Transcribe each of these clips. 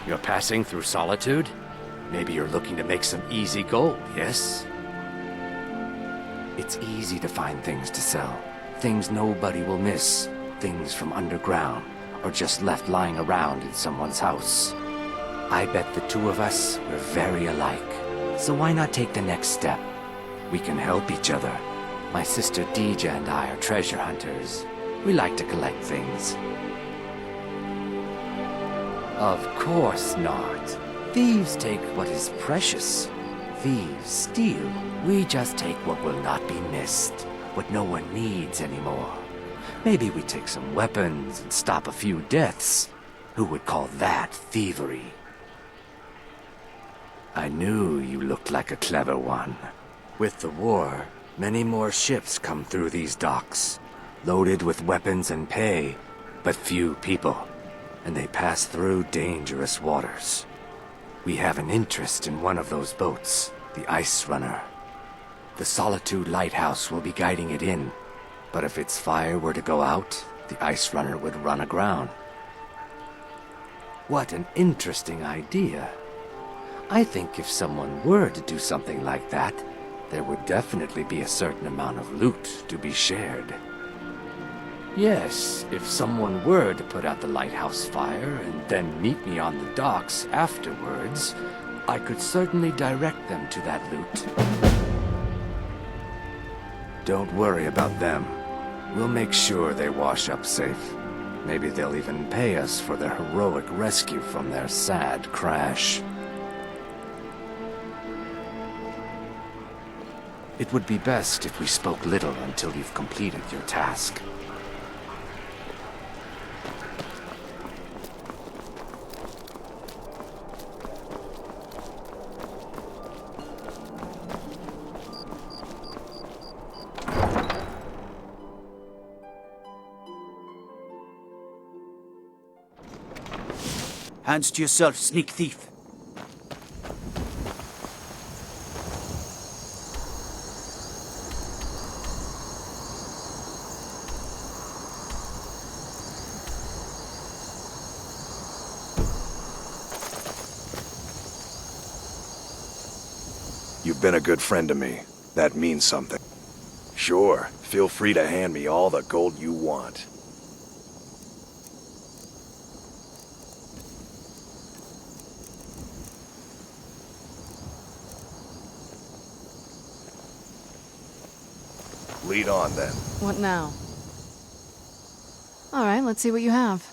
You're passing through solitude? Maybe you're looking to make some easy gold, yes? It's easy to find things to sell. Things nobody will miss. Things from underground, or just left lying around in someone's house. I bet the two of us were very alike. So why not take the next step? We can help each other. My sister Deeja and I are treasure hunters. We like to collect things. Of course not. Thieves take what is precious. Thieves steal. We just take what will not be missed. What no one needs anymore. Maybe we take some weapons and stop a few deaths. Who would call that thievery? I knew you looked like a clever one. With the war, many more ships come through these docks, loaded with weapons and pay, but few people, and they pass through dangerous waters. We have an interest in one of those boats, the Ice Runner. The Solitude Lighthouse will be guiding it in, but if its fire were to go out, the Ice Runner would run aground. What an interesting idea. I think if someone were to do something like that, there would definitely be a certain amount of loot to be shared. Yes, if someone were to put out the lighthouse fire and then meet me on the docks afterwards, I could certainly direct them to that loot. Don't worry about them. We'll make sure they wash up safe. Maybe they'll even pay us for their heroic rescue from their sad crash. It would be best if we spoke little until you've completed your task. Hands to yourself, sneak thief. You've been a good friend to me. That means something. Sure, feel free to hand me all the gold you want. Lead on, then. What now? All right, let's see what you have.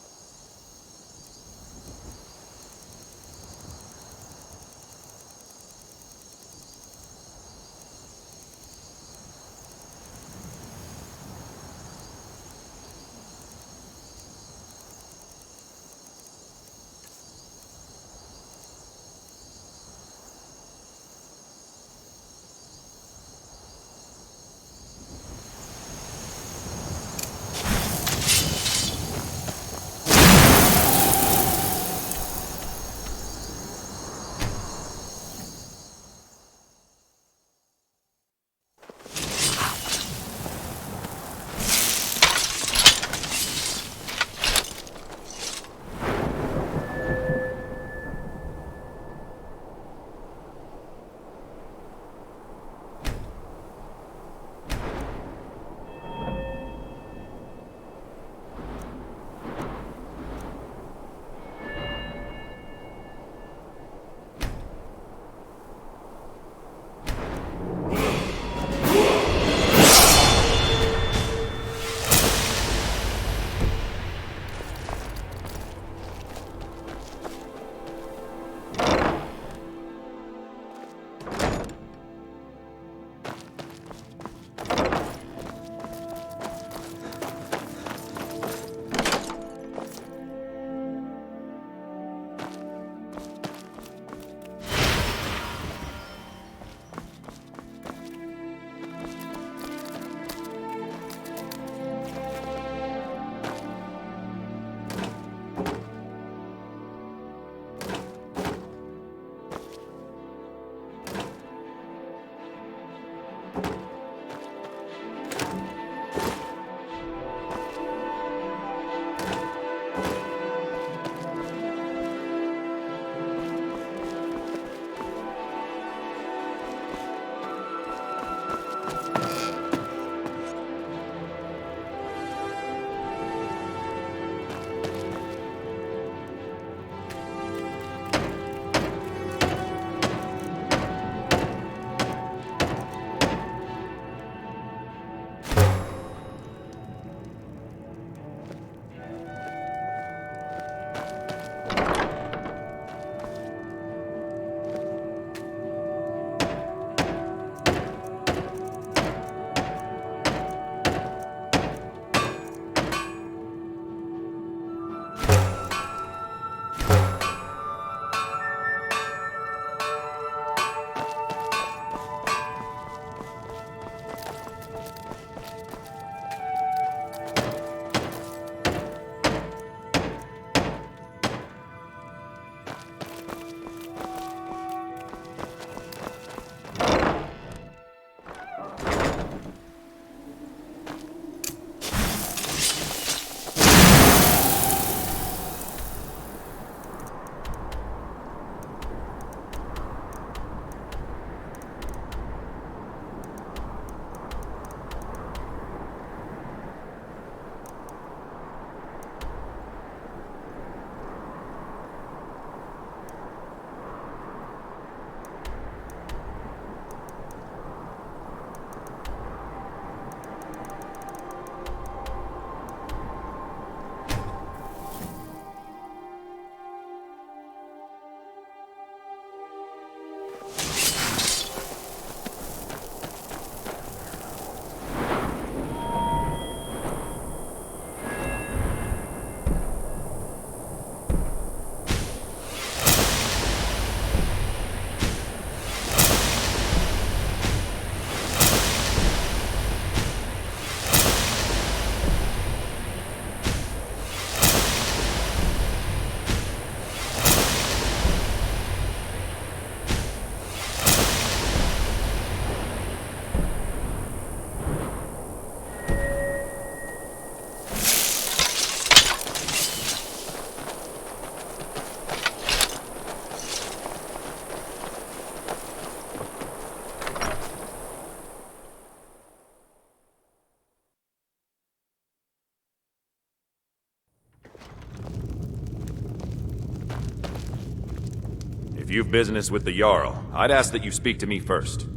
you've business with the Jarl, I'd ask that you speak to me first.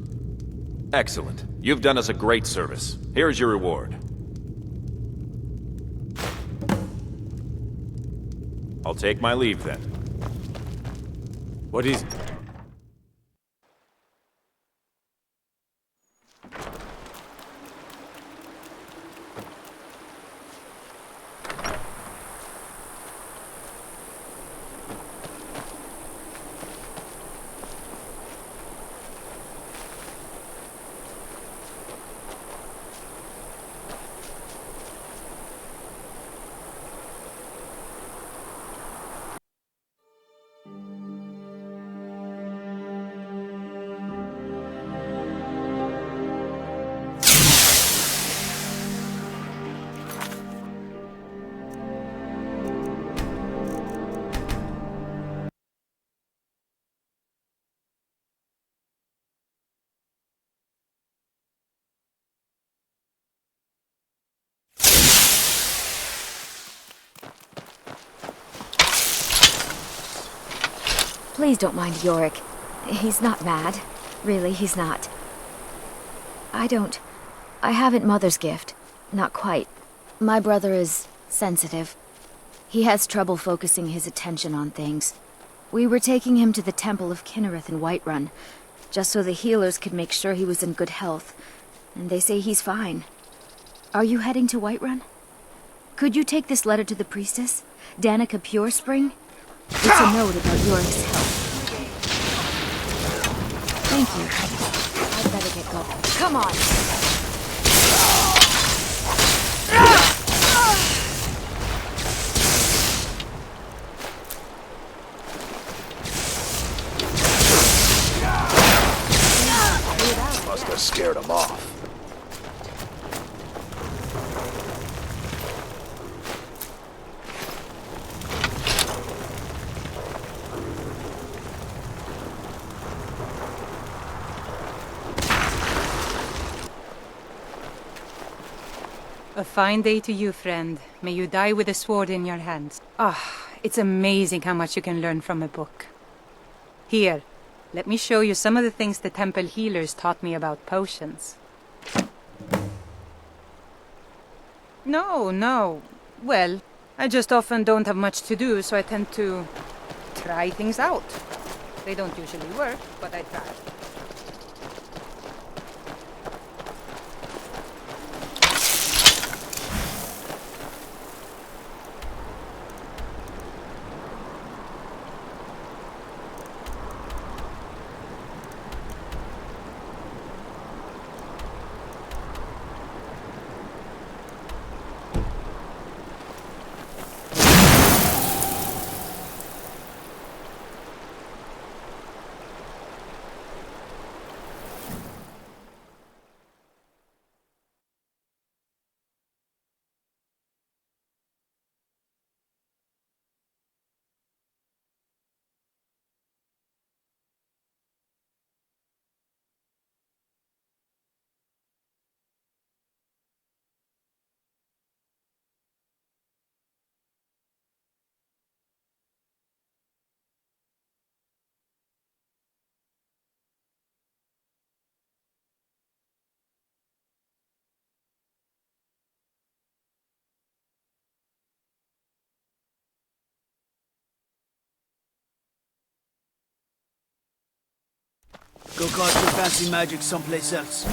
Excellent. You've done us a great service. Here's your reward. I'll take my leave then. What is... Please don't mind Yorick. He's not mad. Really, he's not. I haven't Mother's gift. Not quite. My brother is sensitive. He has trouble focusing his attention on things. We were taking him to the Temple of Kinnereth in Whiterun, just so the healers could make sure he was in good health. And they say he's fine. Are you heading to Whiterun? Could you take this letter to the priestess? Danica Purespring? It's a note about Yorick's health. Thank you. I'd better get going. Come on! Must have scared him off. A fine day to you, friend. May you die with a sword in your hands. It's amazing how much you can learn from a book. Here, let me show you some of the things the temple healers taught me about potions. No. Well, I just often don't have much to do, so I tend to try things out. They don't usually work, but I try. Go cast your fancy magic someplace else.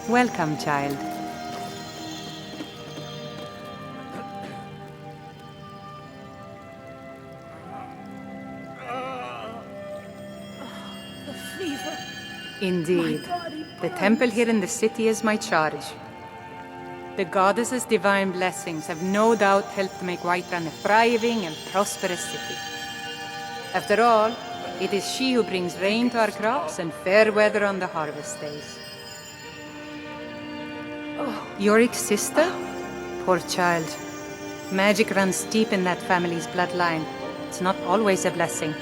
Welcome, child. The fever. Indeed. My body The burns. temple here in the city is my charge. The goddess's divine blessings have no doubt helped make Whiterun a thriving and prosperous city. After all, it is she who brings rain to our crops and fair weather on the harvest days. Yorik's sister? Poor child. Magic runs deep in that family's bloodline. It's not always a blessing.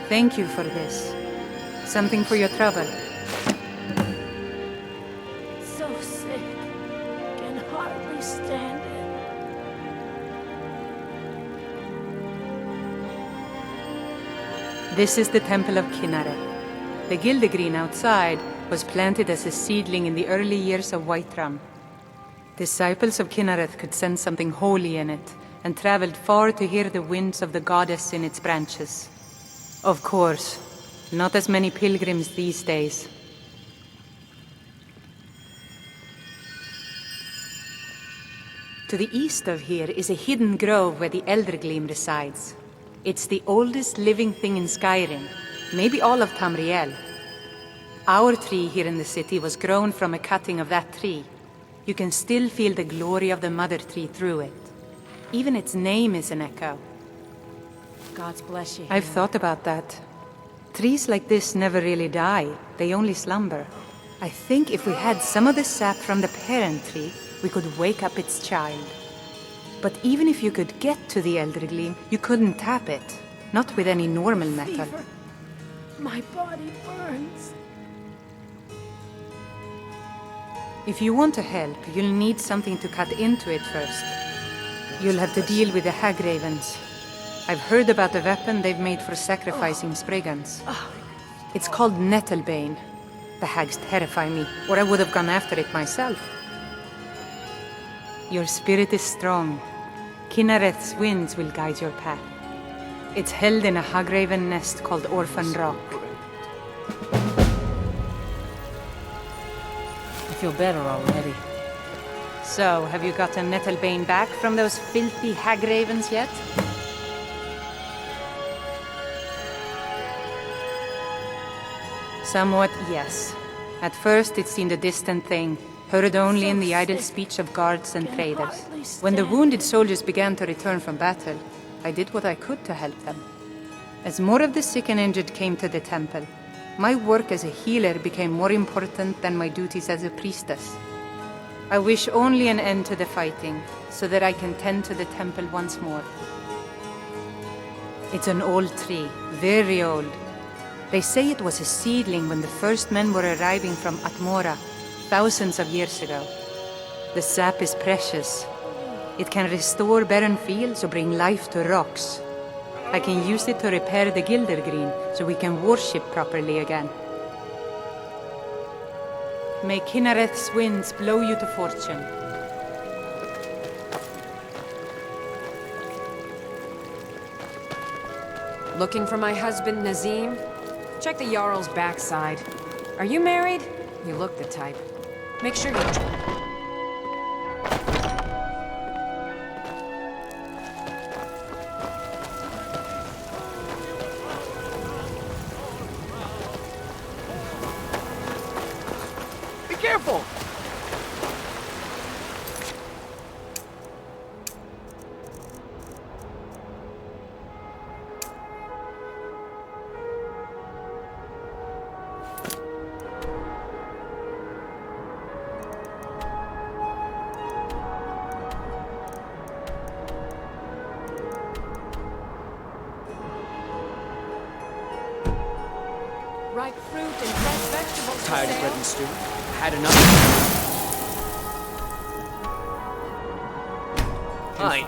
Thank you for this. Something for your trouble. So sick. Can hardly stand it. This is the Temple of Kinnareth. The Gildegreen outside was planted as a seedling in the early years of Whiterun. Disciples of Kinnareth could sense something holy in it, and traveled far to hear the winds of the goddess in its branches. Of course, not as many pilgrims these days. To the east of here is a hidden grove where the Eldergleam resides. It's the oldest living thing in Skyrim, maybe all of Tamriel. Our tree here in the city was grown from a cutting of that tree. You can still feel the glory of the mother tree through it. Even its name is an echo. God bless you. I've thought about that. Trees like this never really die, they only slumber. I think if we had some of the sap from the parent tree, we could wake up its child. But even if you could get to the Eldergleam, you couldn't tap it. Not with any normal metal. Fever. My body burns. If you want to help, you'll need something to cut into it first. You'll have to deal with the hag ravens. I've heard about a weapon they've made for sacrificing Spriggans. It's called Nettlebane. The hags terrify me, or I would have gone after it myself. Your spirit is strong. Kinnareth's winds will guide your path. It's held in a hagraven nest called Orphan Rock. I feel better already. So, have you gotten Nettlebane back from those filthy hag ravens yet? Somewhat, yes. At first it seemed a distant thing, heard only in the idle speech of guards and traders. When the wounded soldiers began to return from battle, I did what I could to help them. As more of the sick and injured came to the temple, my work as a healer became more important than my duties as a priestess. I wish only an end to the fighting, so that I can tend to the temple once more. It's an old tree, very old. They say it was a seedling when the first men were arriving from Atmora, thousands of years ago. The sap is precious. It can restore barren fields or bring life to rocks. I can use it to repair the Gildergreen, so we can worship properly again. May Kinnareth's winds blow you to fortune. Looking for my husband, Nazim? Check the Jarl's backside. Are you married? You look the type. Make sure you... Be careful! Ripe fruit and fresh vegetables for Tired of sale. bread and stew? Had enough? Fine.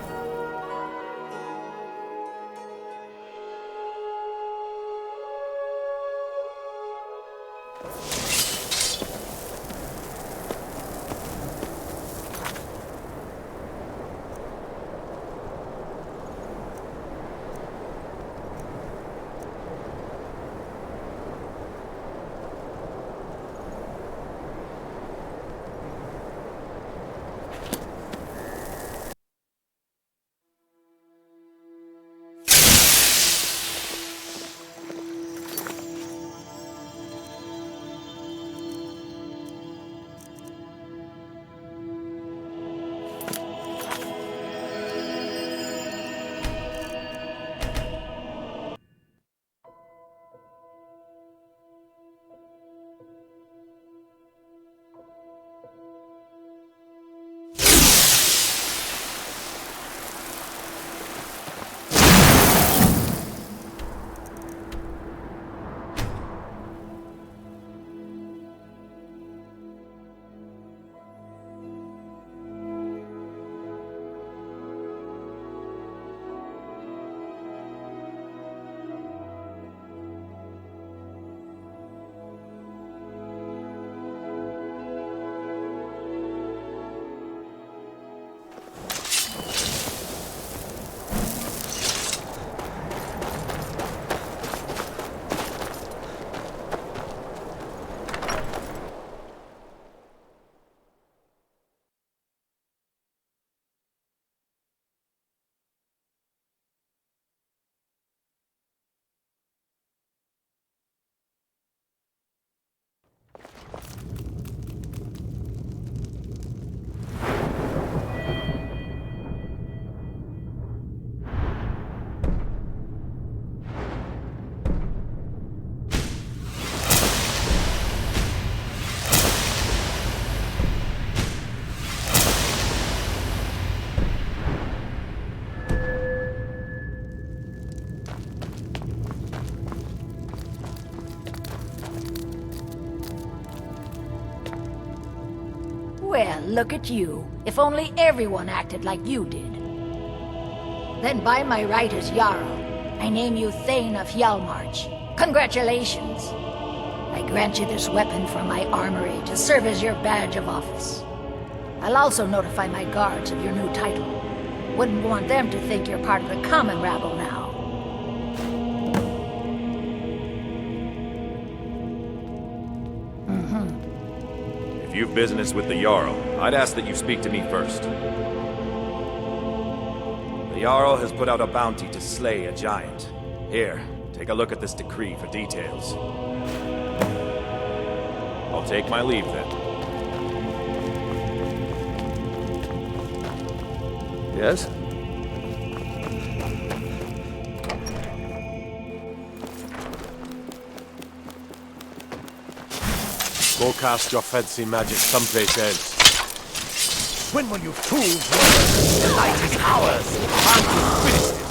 Well, look at you. If only everyone acted like you did. Then by my right as Jarl, I name you Thane of Hjalmarch. Congratulations! I grant you this weapon from my armory to serve as your badge of office. I'll also notify my guards of your new title. Wouldn't want them to think you're part of the common rabble now. If you've business with the Jarl, I'd ask that you speak to me first. The Jarl has put out a bounty to slay a giant. Here, take a look at this decree for details. I'll take my leave then. Yes? Go cast your fancy magic someplace else. When will you fools learn? The light is ours. Aren't you finished?